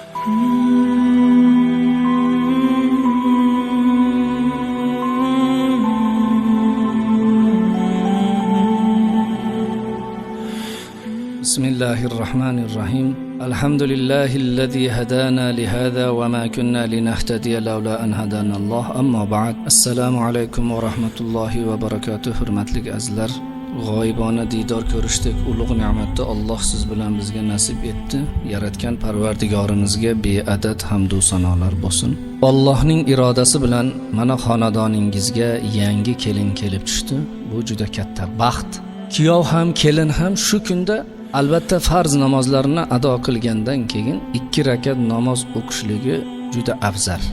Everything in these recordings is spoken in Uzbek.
Bismillahirrahmanirrahim. Alhamdulillahilladzi hadana lihada wa ma kunna linahtadiya lawla an hadanalloh. Amma ba'd. Assalomu alaykum va rahmatullohi va barakatuh. Hurmatli azizlar, g'oyibona diydor ko'rishdek ulug' ne'matni Alloh siz bilan bizga nasib etdi. Yaratgan Parvardigorimizga beadad hamd va sanolar bo'lsin. Allohning irodasi bilan mana xonadoningizga yangi kelin kelib tushdi. Bu juda katta baxt. Kuyov ham, kelin ham shu kunda albatta farz namozlarini ado qilgandan keyin 2 rakat namoz o'qishligi juda afzal.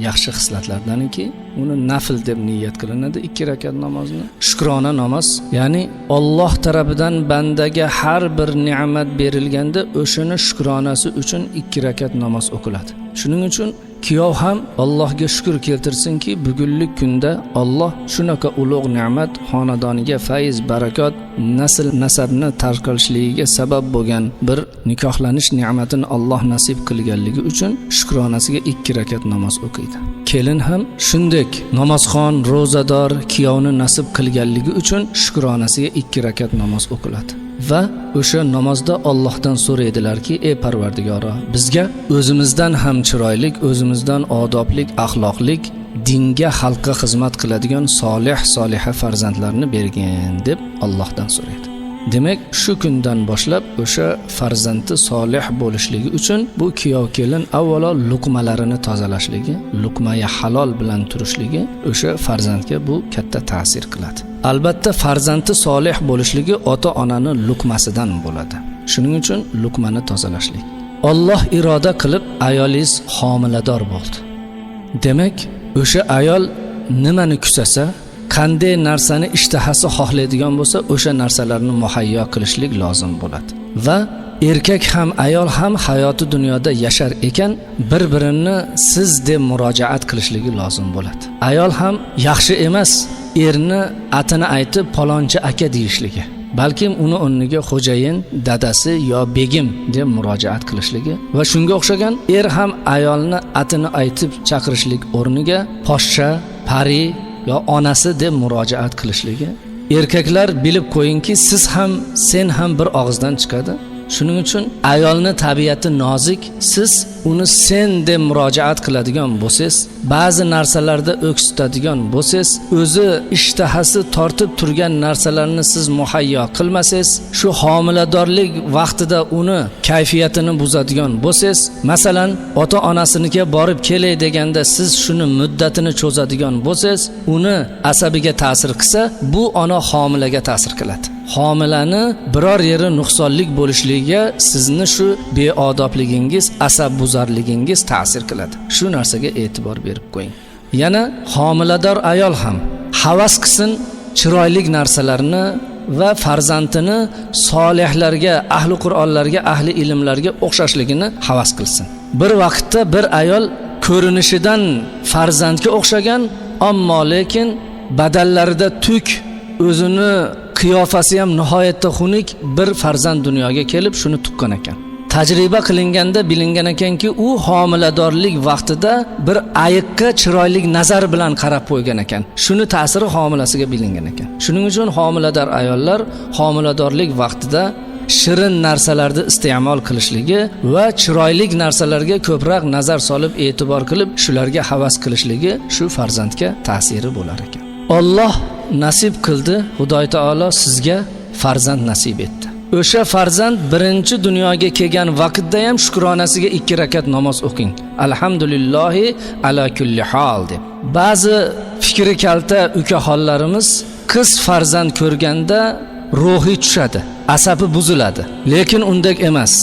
Yaxshi xislatlardanki, uni nafl deb niyat qilinadi 2 rakat namozni. Shukrona namoz, ya'ni Alloh tarafidan bandaga har bir ne'mat berilganda o'shani shukronasi uchun 2 rakat namoz o'qiladi. Shuning uchun kuyov ham Allohga shukr keltirsinki, bugunlik kunda Alloh shunaqa ulug' ne'mat xonadoniga fayz, barakot, nasl nasabni tarqalishligiga sabab bo'lgan bir nikohlanish ne'matini Alloh nasib qilganligi uchun shukronasiga 2 rakat namoz o'qiydi. Kelin ham shunday namozxon, ro'zador, kuyovni nasib qilganligi uchun shukronasiga 2 rakat namoz o'qiladi. Va o'sha namozda Allohdan so'raydilarki, ey Parvardigoro, bizga o'zimizdan ham chiroylik, o'zimizdan odoblik, axloqlik, dinga, xalqqa xizmat qiladigan solih, soliha farzandlarni bergin deb Allohdan so'raydi. Demak, shu kundan boshlab o'sha farzandi solih bo'lishligi uchun bu kuyov kelin avvalo luqmalarini tozalashligi, luqmaya halol bilan turishligi o'sha farzandga bu katta ta'sir qiladi. Albatta farzandi solih bo'lishligi ota-onaning luqmasidan bo'ladi. Shuning uchun luqmani tozalashlik. Alloh iroda qilib ayolingiz homilador bo'ldi. Demak, o'sha ayol nimani kusasa, qanday narsani ishtahasi xohlaydigan bo'lsa, o'sha narsalarni muhayyo qilishlik lozim bo'ladi. Va erkak ham ayol ham hayoti dunyoda yashar ekan, bir-birini siz deb murojaat qilishligi lozim bo'ladi. Ayol ham yaxshi emas erni atini aytib palonchi aka deyishligi, balkim uni o'rniga xo'jayin, dadasi yo begim deb murojaat qilishligi va shunga o'xshagan er ham ayolni atini aytib chaqirishlik o'rniga poshsha, pari yo onasi deb murojaat qilishligi. Erkaklar bilib qo'yingki, siz ham, sen ham bir og'izdan chiqadi. Shuning uchun ayolni tabiati nozik, siz uni sen deb murojaat qiladigan bo'lsangiz, ba'zi narsalarda o'ksitadigan bo'lsangiz, o'zi ishtahasi tortib turgan narsalarni siz muhayyo qilmasangiz, shu homiladorlik vaqtida uni kayfiyatini buzadigan bo'lsangiz, masalan, ota-onasiniga borib kelay deganda siz shuni muddatini cho'zadigan bo'lsangiz, uni asabiga ta'sir qilsa, bu ona homilaga ta'sir qiladi. Homilani biror yeri nuqsonlik bo'lishligiga sizni shu beodobligingiz, asab buzarligingiz ta'sir qiladi. Shu narsaga e'tibor berib qo'ying. Yana homilador ayol ham havas qilsin chiroyli narsalarni va farzandini solihlarga, ahli Qur'onlarga, ahli ilmlarga o'xshashligini havas qilsin. Bir vaqtda bir ayol ko'rinishidan farzandga o'xshagan, ammo lekin badallarida tuk, o'zini qiyofasi ham nihoyatda xunuk bir farzand dunyoga kelib shuni tuqqan ekan. Tajriba qilinganda bilingan ekanki, u homiladorlik vaqtida bir ayiqqa chiroyli nazar bilan qarab qo'ygan ekan. Shuni ta'siri homilasiga bilingan ekan. Shuning uchun homilador ayollar homiladorlik vaqtida shirin narsalarni iste'mol qilishligi va chiroyli narsalarga ko'proq nazar solib, e'tibor qilib, shularga havas qilishligi shu farzandga ta'siri bo'lar ekan. Alloh nasib qildi, Xudoy taolo sizga farzand nasib etdi. O'sha farzand birinchi dunyoga kelgan vaqtda ham shukronasiga 2 rakat namoz o'qing. Alhamdulillahi ala kulli hol deb. Ba'zi fikri kalta ukaxonlarimiz qiz farzand ko'rganda ruhi tushadi, asabi buziladi. Lekin undek emas.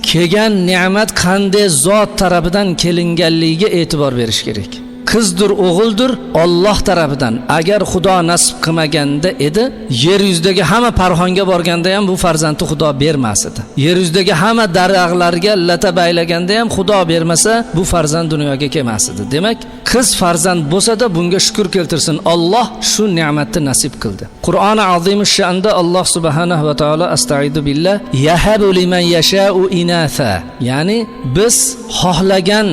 Kelgan ne'mat qanday zot tarafidan kelinganligiga e'tibor berish kerak. qizdir, o'g'ildir Alloh tarafidan. Agar Xudo nasib qilmaganda edi, yer yuzidagi hamma parxonga borganda ham bu farzandni Xudo bermas edi. Yer yuzidagi hamma daraxtlarga lata baylaganda ham Xudo bermasa, bu farzand dunyoga kelmas edi. Demak, qiz farzand bo'lsa-da bunga shukr keltirsin. Alloh shu ne'matni nasib qildi. Qur'oni azim sha'nda Alloh subhanahu va taolo astaidu billah yahabu liman yasha'u inatha. Ya'ni biz xohlagan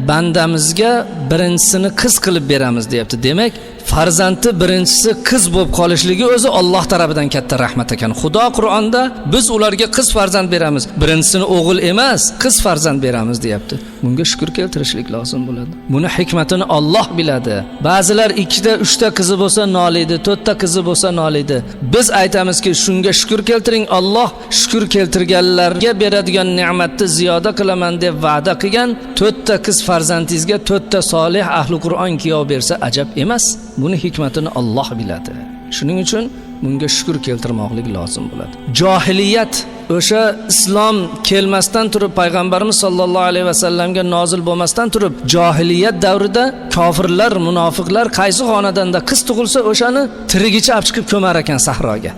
bandamizga birinchisini qiz qilib beramiz deyapti. Demak, farzandni birinchisi qiz bo'lib qolishligi o'zi Alloh tarafidan katta rahmat ekan. Xudo Qur'onda biz ularga qiz farzand beramiz, birinchisini o'g'il emas, qiz farzand beramiz deyapti. Bunga shukr keltirishlik lozim bo'ladi. Buni hikmatini Alloh biladi. Ba'zilar 2 ta, 3 ta qizi bo'lsa noliydi, 4 ta qizi bo'lsa noliydi. Biz aytamizki, shunga shukr keltiring. Alloh shukr keltirganlarga beradigan ne'matni ziyoda qilaman deb va'da qilgan. 4 ta qiz farzandingizga 4 ta solih ahli Qur'on kiyov bersa ajab emas. Buni hikmatini Alloh biladi. Shuning uchun bunga shukr keltirmoqlik lozim bo'ladi. Johiliyat o'sha islom kelmasdan turib, payg'ambarimiz sollallohu alayhi vasallamga nozil bo'lmasdan turib, johiliyat davrida kofirlar, munofiqlar qaysi xonadonda qiz tug'ilsa o'shani tirigicha olib chiqib ko'mar ekan sahroga.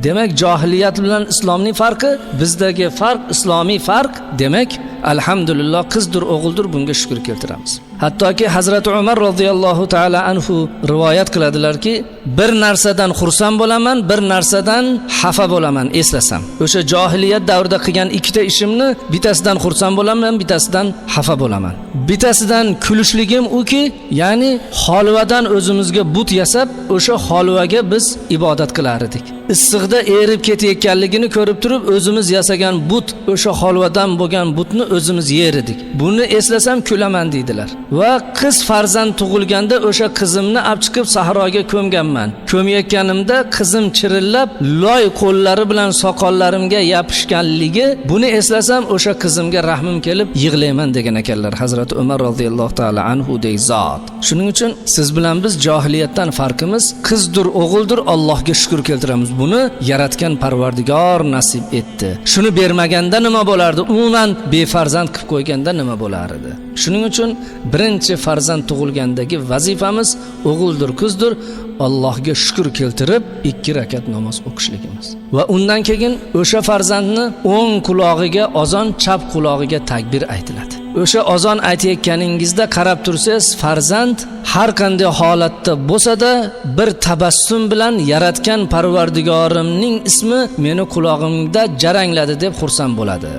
Demak, johiliyat bilan islomning farqi, bizdagi farq islomiy farq. Demak, alhamdulillah qizdir, o'g'ildir bunga shukr keltiramiz. Hattoki Hazrat Umar radhiyallohu ta'ala anhu rivoyat qiladilarki, bir narsadan xursand bo'laman, bir narsadan xafa bo'laman eslasam. O'sha johiliyat davrida qilgan 2 ta ishimni bittasidan xursand bo'laman, bittasidan xafa bo'laman. Bittasidan kulishligim uki, ya'ni holvadan o'zimizga but yasab, o'sha holvaga biz ibodat qilar edik. Issiqda erib ketayotganligini ko'rib turib, o'zimiz yasagan but, o'sha holvadan bo'lgan butni o'zimiz yer edik. Buni eslasam kulaman deydilar. Va qiz farzand tug'ilganda o'sha qizimni olib chiqib sahroga ko'mganman. Ko'mayotganimda qizim chirillab, loy qo'llari bilan soqollarimga yopishganligi, buni eslasam o'sha qizimga rahmim kelib yig'layman degan ekanlar Hazrat Umar radhiyallohu ta'ala anhu dey zot. Shuning uchun siz bilan biz johiliyatdan farqimiz qizdir, o'g'ildir Allohga shukr keltiramiz. Buni yaratgan Parvardigor nasib etdi. Shuni bermaganda nima bo'lardi? Umuman befarzand qilib qo'yganda nima bo'lar edi? Shuning uchun birinchi farzand tug'ilgandagi vazifamiz o'g'ildir, qizdir Allohga shukr keltirib 2 rakat namoz o'qishligimiz. Va undan keyin o'sha farzandni o'ng qulog'iga azon, chap qulog'iga takbir aytiladi. O'sha azon aytayotganingizda qarab tursangiz, farzand har qanday holatda bo'lsa-da bir tabassum bilan yaratgan Parvardigorimning ismi meni qulog'imda jarangladi deb xursand bo'ladi.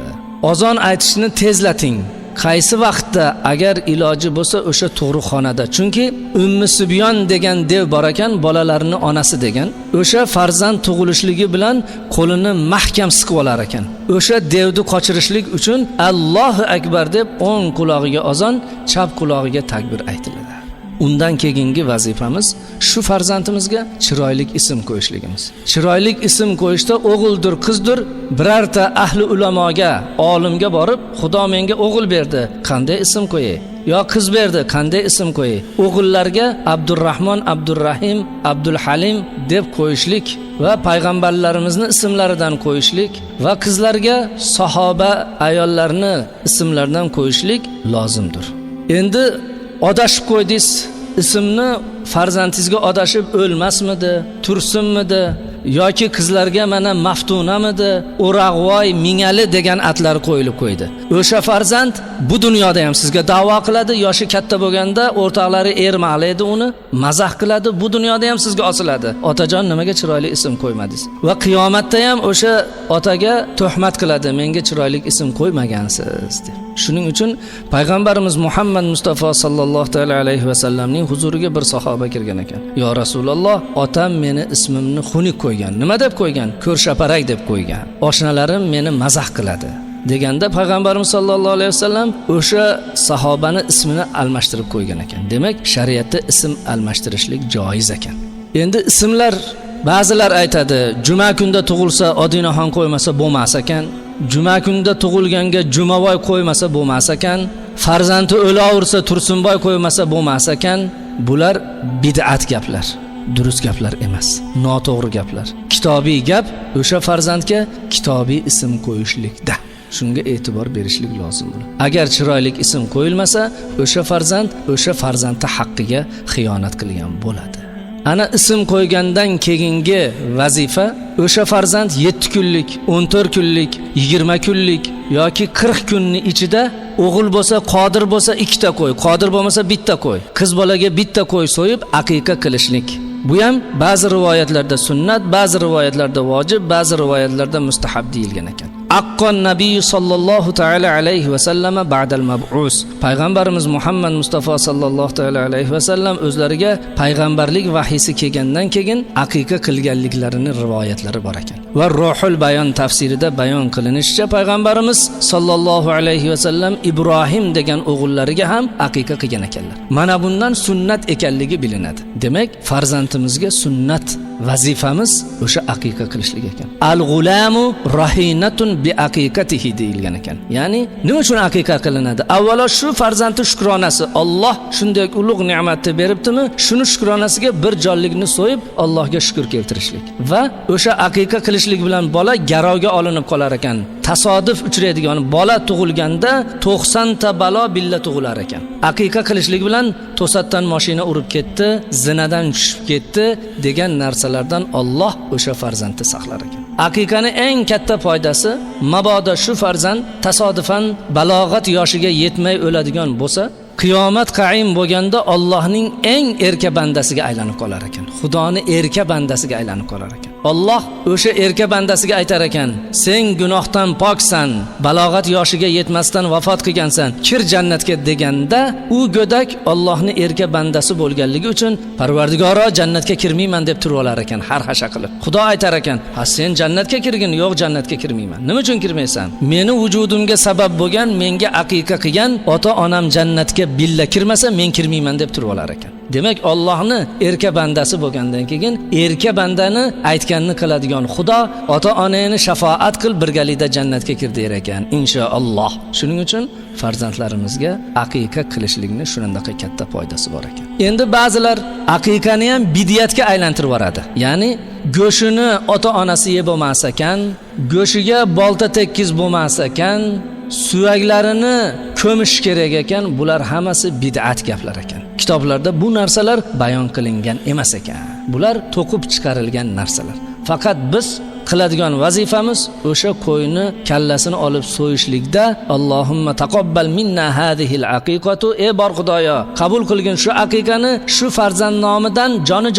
Azon aytishni tezlating. Qaysi vaqtda agar iloji bo'lsa o'sha to'g'ri xonada. Chunki Ummu Subyon degan dev bor ekan, bolalarini onasi degan. O'sha farzand tug'ilishligi bilan qo'lini mahkam siqib olar ekan. O'sha devni qochirishlik uchun Allohu akbar deb o'ng qulog'iga azon, chap qulog'iga takbir aytiladi. Undan keyingi vazifamiz shu farzandimizga chiroyli ism qo'yishligimiz. Chiroyli ism qo'yishda o'g'ildir, qizdir birorta ahli ulamoga, olimga borib, Xudo menga o'g'il berdi, qanday ism qo'yay? Yo qiz berdi, qanday ism qo'yay? O'g'illarga Abdurrahmon, Abdurrahim, Abdulhalim deb qo'yishlik va payg'ambarlarimizni ismlaridan qo'yishlik va qizlarga sahoba ayollarni ismlaridan qo'yishlik lozimdir. Endi adashib qo'ydingiz, ismni farzandingizga adashib o'lmasmidi, tursinmidi yoki qizlarga mana Maftunamidi, O'rag'voy, Mingali degan atlar qo'yilib qo'ydi. O'sha farzand bu dunyoda ham sizga da'vo qiladi, yoshi katta bo'lganda o'rtoqlari ermaqlaydi uni, mazax qiladi, bu dunyoda ham sizga osiladi. Otajon nimaga chiroyli ism qo'ymadingiz? Va qiyomatda ham o'sha otaga tuhmat qiladi, menga chiroyli ism qo'ymagansiz deb. Shuning uchun payg'ambarimiz Muhammad Mustafa sallallohu alayhi va sallamning huzuriga bir sahoba kirgan ekan. Yo Rasululloh, otam meni ismimni xunuk qo'ygan. Nima deb qo'ygan? Ko'rshaparak deb qo'ygan. Oshnalarim meni mazax qiladi deganda payg'ambarimiz sallallohu alayhi vasallam o'sha sahobani ismini almashtirib qo'ygan ekan. Demak, shariatda ism almashtirishlik joiz ekan. Endi ismlar ba'zilar aytadi, juma kunda tug'ilsa Odinaxon qo'ymasa bo'lmas ekan. Juma kunda tug'ilganga Jumavoy qo'ymasa bo'lmas ekan. Farzandi o'laversa Tursunboy qo'ymasa bo'lmas ekan. Bular bid'at gaplar. Durust gaplar emas, noto'g'ri gaplar. Kitobiy gap o'sha farzandga kitobiy ism qo'yishlikda. Shunga e'tibor berishlik lozim bo'ladi. Agar chiroyli ism qo'yilmasa, o'sha farzandning haqqiga xiyonat qilgan bo'ladi. Ana ism qo'ygandan keyingi vazifa o'sha farzand 7 kunlik, 14 kunlik, 20 kunlik yoki 40 kunning ichida o'g'il bo'lsa, qodir bo'lsa 2 ta qo'y, qodir bo'lmasa 1 ta qo'y, qiz bolaga 1 ta qo'y so'yib aqiqa qilishlik. Bu ham ba'zi rivoyatlarda sunnat, ba'zi rivoyatlarda vojib, ba'zi rivoyatlarda mustahab deyilgan ekan. Aqqon nabiy sallallohu ta'ala alayhi va sallama ba'dal mab'us. Payg'ambarimiz Muhammad Mustafa sallallohu ta'ala alayhi va sallam o'zlariga payg'ambarlik vahiysi kelgandan keyin aqiqa qilganliklarini rivoyatlari bor ekan. Va Ruhul Bayon tafsirida bayon qilinishicha payg'ambarimiz sallallohu alayhi va sallam Ibrohim degan o'g'illariga ham aqiqa qilgan ekanlar. Mana bundan sunnat ekanligi bilinadi. Demak, farzandimizga sunnat vazifamiz o'sha aqiqa qilishlik ekan. Al-g'ulamu rahinatun bi aqiqatihi deyilgan ekan. Ya'ni nima uchun aqiqa qilinadi? Avvalo shu farzandning shukronasi. Alloh shunday ulug' ne'matni beribdimi? Shuni shukronasiga bir jonlikni so'yib Allohga shukr keltirishlik. Va o'sha aqiqa qilishlik bilan bola garovga olinib qolar ekan. Tasodif uchraydigan bola tug'ilganda 90 ta balo billa tug'ilar ekan. Aqiqa qilishlik bilan to'satdan mashina urib ketdi, zinadan tushib ketdi degan narsalardan Alloh o'sha farzandni saqlar ekan. Aqiqaning eng katta foydasi, mabodo shu farzand tasodifan balog'at yoshiga yetmay o'ladigan bo'lsa, qiyomat qaim bo'lganda Allohning eng erka bandasiga aylanib qolar ekan. Xudoning erka bandasiga aylanib qolar ekan. Alloh o'sha erka bandasiga aytar ekan: "Sen gunohdan poksan, balog'at yoshiga yetmasdan vafot qilgansan, kir jannatga" deganda, u go'dak Allohning erka bandasi bo'lganligi uchun Parvardigoro jannatga kirmayman deb turib olar ekan, har hasha qilib. Xudo aytar ekan: "Ha, sen jannatga kirgin, yo'q jannatga kirmayman. Nima uchun kirmaysan? Meni vujudimga sabab bo'lgan, menga aqiqa qilgan ota-onam jannatga billa kirmasa men kirmayman" deb turib olar ekan. Demak, Allohning erka bandasi bo'lgandan keyin erka bandani aytganini qiladigan Xudo ota-onangni shafaat qil, birgalikda jannatga kir der ekan, inshaalloh. Shuning uchun farzandlarimizga aqiqa qilishlikning shunday katta foydasi bor ekan. Endi ba'zilar aqiqani ham bidiyatga aylantirib yoradi. Ya'ni go'shini ota-onasi yeb bo'lmas ekan, go'shiga bolta tekkiz bo'lmas ekan, suyaklarini ko'mish kerak ekan, bular hammasi bid'at gaplar ekan. Kitoblarda bu narsalar bayon qilingan emas ekan. Bular to'qib chiqarilgan narsalar. Faqat biz qiladigan vazifamiz o'sha qo'yni kallasini olib so'yishlikda Allohumma taqabbal minna hadhihi al-aqiqatu, ey bor Xudoyo, qabul qilgin shu aqiqani, shu farzand nomidan joni,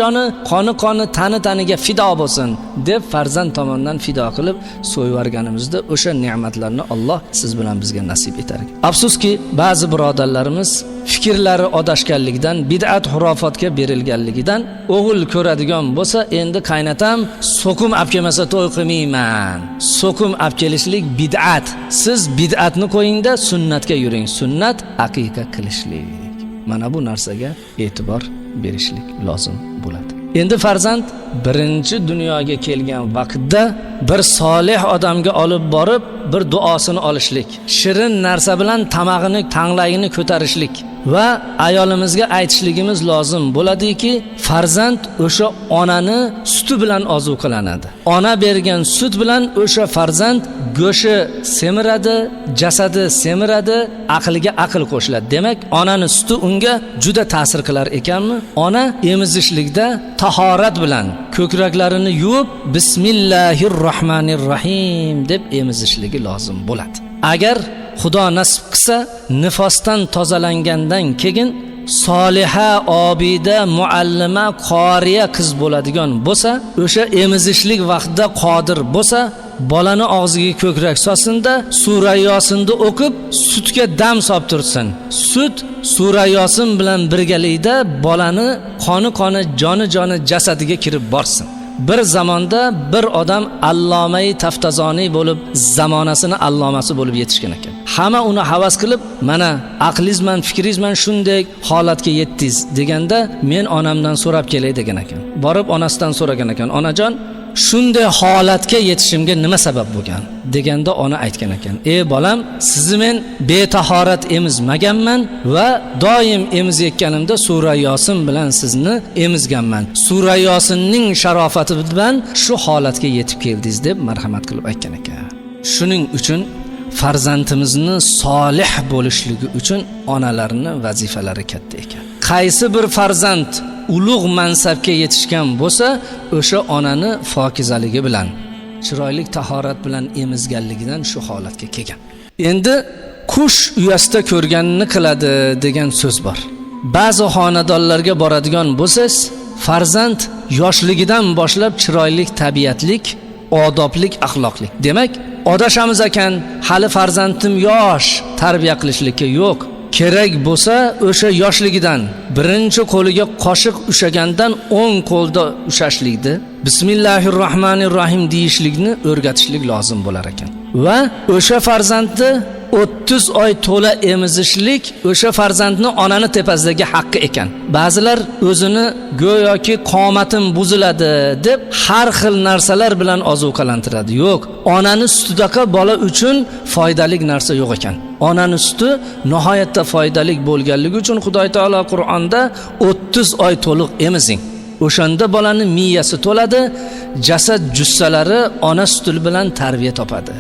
qoni tani-taniga fido bo'lsin deb farzand tomonidan fido qilib so'yvarganimizda o'sha ne'matlarni Alloh siz bilan bizga nasib etar ekan. Afsuski, ba'zi birodarlarimiz fikrlari adashganligidan, bid'at xurofotga berilganligidan o'g'il ko'radigan bo'lsa, endi qaynatam so'qim olib kelmasa to'y qilmayman. So'qim olib kelishlik bid'at. Siz bid'atni qo'yingda, sunnatga yuring. Sunnat aqiqa qilishlik. Mana bu narsaga e'tibor berishlik lozim bo'ladi. Endi farzand birinchi dunyoga kelgan vaqtda bir solih odamga olib borib, bir duosini olishlik, shirin narsa bilan tamog'ini, tanglayini ko'tarishlik va ayolimizga aytishligimiz lozim bo'ladiki, farzand o'sha onani suti bilan ozuqalanadi. Ona bergan sut bilan o'sha farzand go'shi semiradi, jasadi semiradi, aqliga aql qo'shiladi. Demak, onaning suti unga juda ta'sir qilar ekanmi? Ona emizishlikda tahorat bilan ko'kraklarini yuvib, bismillahirrohmanirrohim deb emizishligi lozim bo'ladi. Agar Xudo nasib qilsa, nifosdan tozalangandan keyin soliha, obida, muallima, qoriya qiz bo'ladigan bo'lsa, o'sha emizishlik vaqtida qodir bo'lsa, bolani og'ziga ko'krak solsinda, sura Yosinni o'qib, sutga dam solib tursin. Sut sura Yosin bilan birgalikda bolani qoni, joni jasadiga kirib borsin. Bir zamonda bir odam allomai taftazoniy bo'lib, zamonasini allomasi bo'lib yetishgan ekan. Hamma uni havas qilib, mana aqlizman, fikrizman, shunday holatga yetdingiz deganda, men onamdan so'rab kelay degan ekan. Borib onasidan so'ragan ekan, onajon, shunday holatga yetishimga nima sabab bo'lgan deganda ona aytgan ekan: "Ey bolam, sizni men betahorat emizmaganman va doim emizayotganimda sura Yosin bilan sizni emizganman. Sura Yosinning sharofati bilan shu holatga yetib keldingiz" deb marhamat qilib aytgan ekan. Shuning uchun farzandimizni solih bo'lishligi uchun onalarning vazifalari katta ekan. Qaysi bir farzand ulug' mansabga yetishgan bo'lsa, o'sha onani pokizaligi bilan, chiroyli tahorat bilan emizganligidan shu holatga kelgan. Endi qush uyasida ko'rganini qiladi degan so'z bor. Ba'zi xonadonlarga boradigan bo'lsangiz, farzand yoshligidan boshlab chiroyli tabiatlik, odoblik, axloqli. Demak, odashamiz ekan, hali farzandim yosh, tarbiya qilishlikka yo'q. Kerak bo'lsa, o'sha yoshligidan birinchi qo'liga qoshiq ushagandan 10 qo'lda ushashlikni, Bismillahirrohmanirrohim deyishlikni o'rgatishlik lozim bo'lar ekan. Va o'sha farzandni 30 oy to'la emizishlik o'sha farzandni onani tepasidagi haqqi ekan. Ba'zilar o'zini go'yoki qomatim buziladi deb har xil narsalar bilan ozuqalantiradi. Yo'q, onani sutidaqa bola uchun foydali narsa yo'q ekan. Onani suti nihoyatda foydali bo'lganligi uchun Xudo taolo Qur'onda 30 oy to'liq emizing. O'shanda bolaning miyasi to'ladi, jasad jussalari ona suti bilan tarbiya topadi.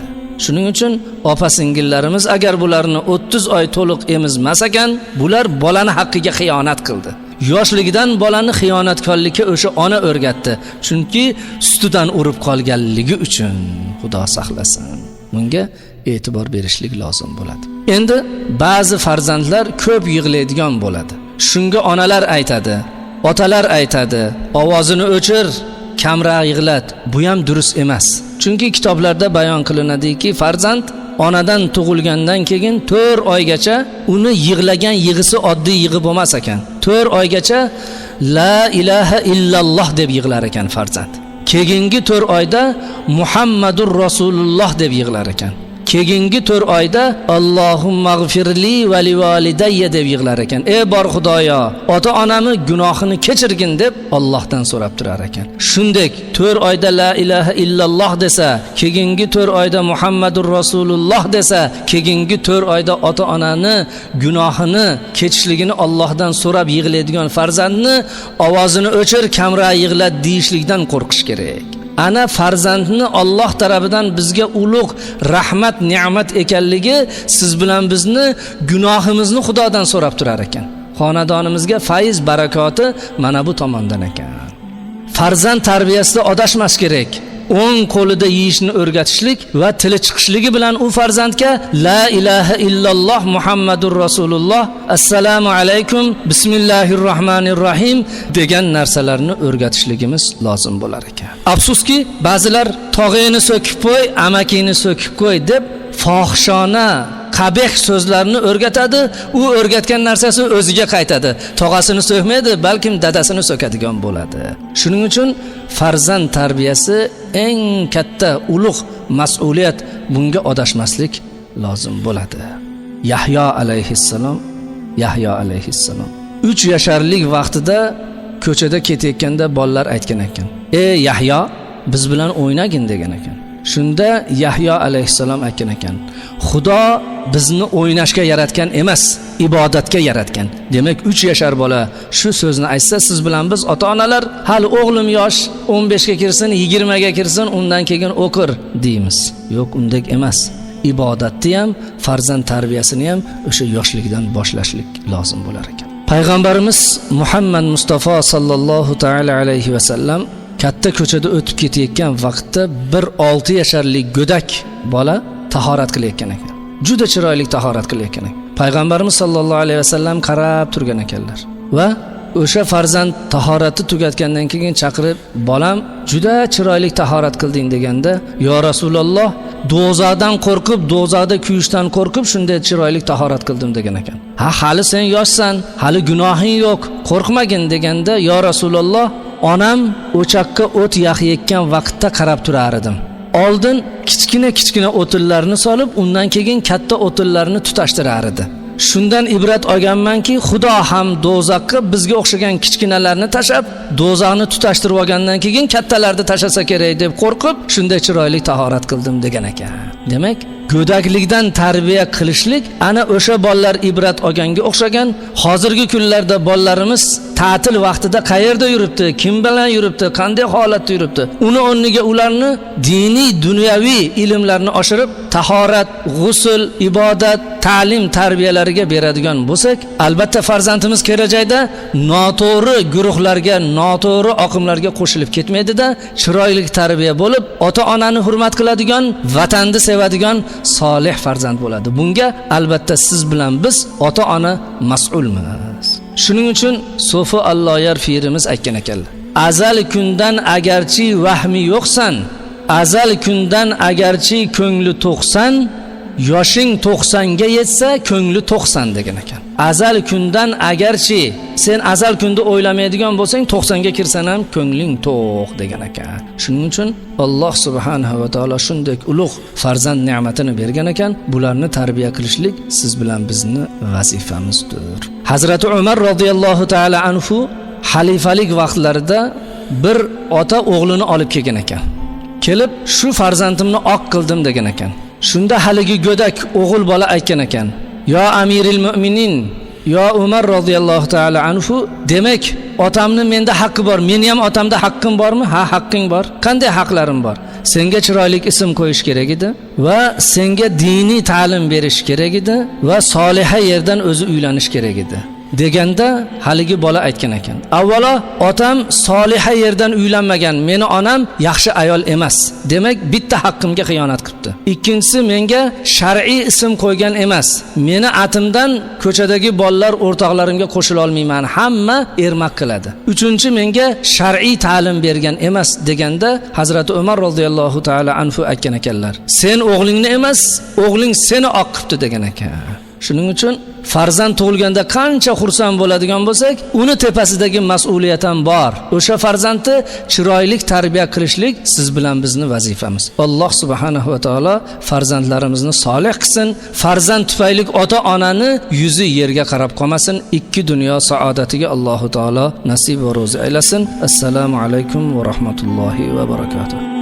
Shuning uchun opa-singillarimiz agar bularni 30 oy to'liq emizmas ekan, bular bolani haqqiga xiyonat qildi. Yoshligidan bolani xiyonatkorlikka o'sha ona o'rgatdi. Chunki sutidan urib qolganligi uchun. Xudo saqlasin. Bunga e'tibor berishlik lozim bo'ladi. Endi ba'zi farzandlar ko'p yig'laydigan bo'ladi. Shunga onalar aytadi, otalar aytadi, ovozini o'chir, kamroq yig'lat. Bu ham durust emas. Chunki kitoblarda bayon qilinadiki, farzand onadan tug'ilgandan keyin 4 oygacha uni yig'lagan yig'isi oddiy yig'i bo'lmas ekan. 4 oygacha la ilaha illalloh deb yig'lar ekan farzand. Keyingi 4 oyda Muhammadur Rasululloh deb yig'lar ekan. Keyingi 4 oyda Allohummag'firli va livalidayya deb yig'lar ekan. Ey bor Xudoyo, ota-onamni gunohini kechirgin deb Allohdan so'rab turar ekan. Shundek 4 oyda la ilaha illalloh desa, keyingi 4 oyda Muhammadur Rasululloh desa, keyingi 4 oyda ota-onani gunohini kechishligini Allohdan so'rab yig'laydigan farzandni ovozini o'chir, kamroq yig'lat deyishlikdan qo'rqish kerak. Ana farzandni Alloh tarafidan bizga ulug' rahmat, ne'mat ekanligi siz bilan bizni gunohimizni Xudodan so'rab turar ekan. Xonadonimizga fayz, barakoti mana bu tomondan ekan. Farzand tarbiyasida adashmas kerak. 10 qo'lida yeyishni o'rgatishlik va tili chiqishligi bilan u farzandga la ilaha illalloh Muhammadur Rasululloh, assalomu alaykum, bismillahirrohmanirrohim degan narsalarni o'rgatishligimiz lozim bo'lar ekan. Afsuski, ba'zilar tog'ini so'kib qo'y, amakini so'kib qo'y deb fohishona, qabih so'zlarni o'rgatadi. U o'rgatgan narsasi o'ziga qaytadi. Tog'asini so'kmaydi, balkim dadasini so'kadigan bo'ladi. Shuning uchun farzand tarbiyasi eng katta ulug' mas'uliyat. Bunga adashmaslik lozim bo'ladi. Yahyo alayhissalom 3 yasharlik vaqtida ko'chada ketayotganda bolalar aytgan ekan. Ey Yahyo, biz bilan o'ynagin degan ekan. Shunda Yahyo alayhissalom aytgan ekan, Xudo bizni o'ynashga yaratgan emas, ibodatga yaratgan. Demak 3 yashar bola shu so'zni aytsa, siz bilan biz ota-onalar hali o'g'lim yosh, 15 ga kirsin, 20 ga kirsin, undan keyin o'qir deymiz. Yo'q, undek emas. Ibodatni ham, farzand tarbiyasini ham o'sha yoshlikdan boshlashlik lozim bo'lar ekan. Payg'ambarimiz Muhammad Mustafa sallallohu ta'ala alayhi va sallam katta ko'chada o'tib ketayotgan vaqtda bir 6 yasharlik go'dak bola tahorat qilayotgan ekan. Juda chiroyli tahorat qilayotgan ekan. Payg'ambarimiz sollallohu alayhi vasallam qarab turgan ekanlar va o'sha farzand tahorati tugatgandan keyin chaqirib, bolam juda chiroyli tahorat qilding deganda, yo Rasululloh, do'zaxdan qo'rqib, do'zaxda kuyishdan qo'rqib shunday chiroyli tahorat qildim degan ekan. Ha, hali sen yoshsan, hali gunohing yo'q, qo'rqmagin deganda, yo Rasululloh, onam o'chaqqa o't yaqayotgan vaqtda qarab turar edim. Oldin kichkina o'tillarni solib, undan keyin katta o'tillarni tutashtirar edi. Shundan ibrat olganmanki, Xudo ham do'zaxga bizga o'xshagan kichkinalarni tashab, do'zaxni tutashtirib olgandan keyin kattalarni tashasa kerak deb qo'rqib, shunday chiroyli tahorat qildim degan ekan. Demak, go'daklikdan tarbiya qilishlik ana o'sha bolalar ibrat olganga o'xshagan. Hozirgi kunlarda bolalarimiz ta'til vaqtida qayerda yuribdi, kim bilan yuribdi, qanday holatda yuribdi, uni o'rniga ularni diniy, dunyoviy ilmlarni oshirib, tahorat, g'usl, ibodat, ta'lim tarbiyalariga beradigan bo'lsak, albatta farzandimiz kelajakda noto'g'ri guruhlarga, noto'g'ri oqimlarga qo'shilib ketmaydi-da, chiroyli tarbiya bo'lib, ota-onani hurmat qiladigan, vatanni sevadigan solih farzand bo'ladi. Bunga albatta siz bilan biz ota-ona mas'ulmiz. Shuning uchun Sofi Alloyar firimiz aytgan ekanlar: azal kundan agarchi vahmi yo'qsan, azal kundan agarchi ko'ngli to'qsan, yoshing 90 ga yetsa ko'ngli 90 degan ekan. Azal kundan agarchi sen azal kunda o'ylamaydigan bo'lsang 90 ga kirsan ham ko'ngling to'q degan ekan. Shuning uchun Alloh subhanahu va taolo shunday ulug' farzand ne'matini bergan ekan. Bularni tarbiya qilishlik siz bilan bizni vazifamizdir. Hazrati Umar radhiyallohu taala anhu xalifalik vaqtlarida bir ota o'g'lini olib kelgan ekan. Kelib, shu farzandimni oq qildim degan ekan. Shunda haligi go'dak o'g'il bola aytgan ekan: "Yo Amiril Mu'minin, yo Umar radhiyallohu taala anhu, demak otamni menda haqqi bor, meni ham otamda haqqim bormi?" "Ha, haqqing bor." "Qanday haqlarim bor?" "Senga chiroyli ism qo'yish kerak edi va senga diniy ta'lim berish kerak edi va soliha yerdan o'zi uylanish kerak edi." deganda haligi bola aytgan ekan: "Avvalo otam soliha yerdan uylanmagan, meni onam yaxshi ayol emas. Demak bitta haqqimga xiyonat qilibdi. Ikkinchisi menga shar'iy ism qo'ygan emas. Meni atimdan ko'chadagi bolalar o'rtoqlarimga qo'shila olmayman, hamma ermak qiladi. Uchinchi menga shar'iy ta'lim bergan emas" deganda Hazrati Umar roziyallohu taala anhu aytgan ekanlar: "Sen o'g'lingni emas, o'g'ling seni oq qilibdi" degan ekan. Shuning uchun farzand tug'ilganda qancha xursand bo'ladigan bo'lsak, uni tepasidagi mas'uliyat ham bor. O'sha farzandni chiroyli tarbiya qilishlik siz bilan bizni vazifamiz. Alloh subhanahu va taolo farzandlarimizni solih qilsin. Farzand tufayli ota-onani yuzi yerga qarab qolmasin. Ikki dunyo saodatiga Alloh taolo nasib va ro'zi aylasin. Assalomu alaykum va rahmatullohi va barakatuh.